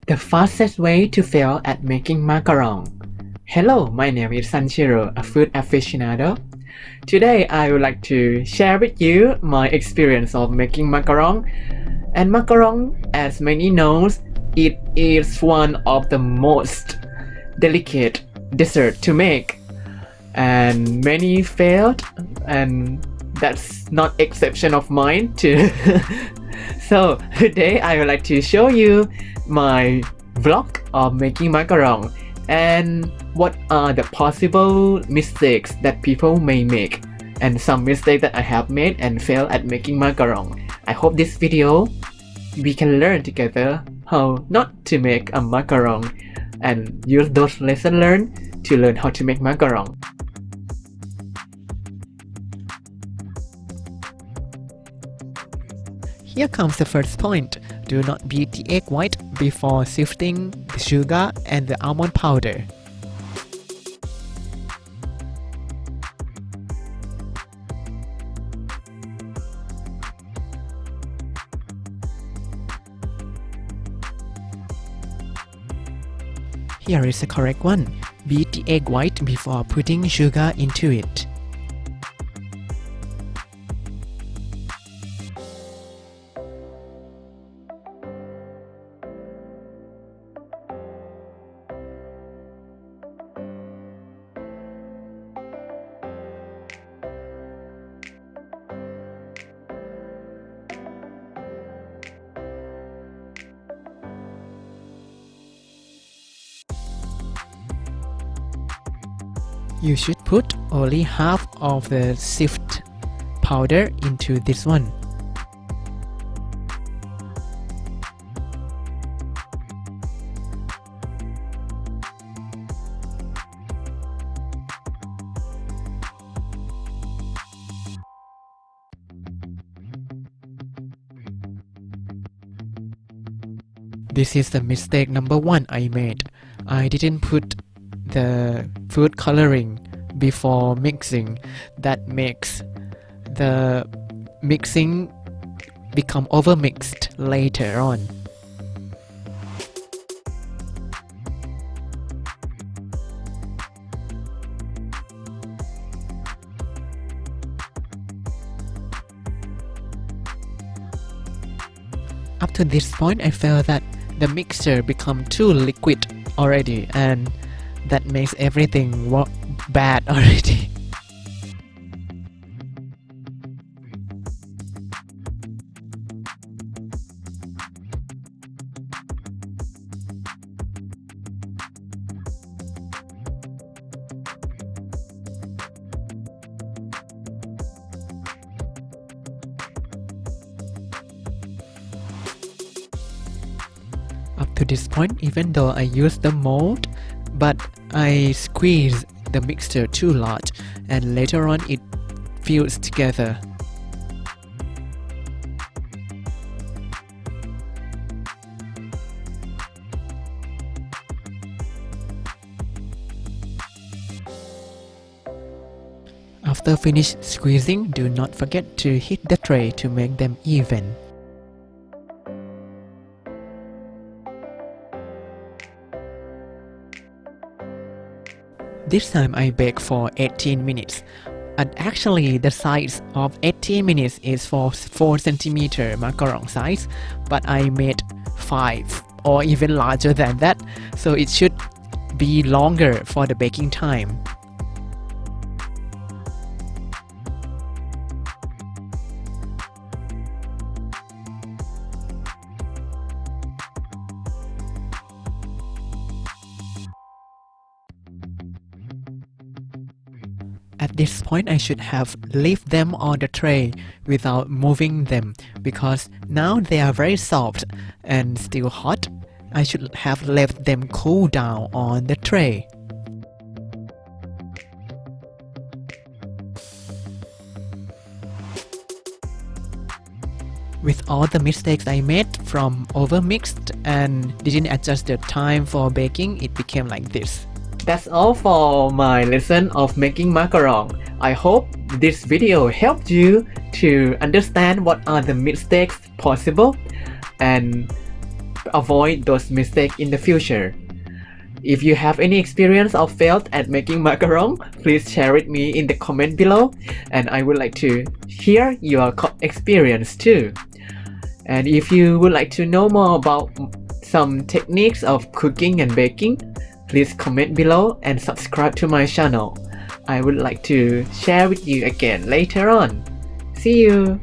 The fastest way to fail at making macaron. Hello, my name is Sanchiro, a food aficionado. Today I would like to share with you my experience of making macaron. And macaron, as many knows, it is one of the most delicate dessert to make. And many failed, and that's not exception of mine too. So today I would like to show you my vlog of making macaron and what are the possible mistakes that people may make and some mistakes that I have made and failed at making macaron. I hope this video we can learn together how not to make a macaron and use those lessons learned to learn how to make macaron. Here comes the first point. Do not beat the egg white before sifting the sugar and the almond powder. Here is the correct one. Beat the egg white before putting sugar into it. You should put only half of the sift powder into this one. This is the mistake number one I made. I didn't put the food coloring before mixing. That makes the mixing become overmixed later on. Up to this point I felt that the mixture become too liquid already, and that makes everything bad already. Up to this point, even though I used the mold, but I squeeze the mixture too large and later on it fused together. After finish squeezing, do not forget to hit the tray to make them even. This time I bake for 18 minutes. And actually the size of 18 minutes is for 4 cm macaron size, but I made 5 or even larger than that, so it should be longer for the baking time. At this point I should have left them on the tray without moving them, because now they are very soft and still hot. I should have left them cool down on the tray. With all the mistakes I made from overmixed and didn't adjust the time for baking, it became like this. That's all for my lesson of making macaron. I hope this video helped you to understand what are the mistakes possible and avoid those mistakes in the future. If you have any experience or failed at making macaron, please share with me in the comment below, and I would like to hear your experience too. And if you would like to know more about some techniques of cooking and baking, please comment below and subscribe to my channel. I would like to share with you again later on. See you!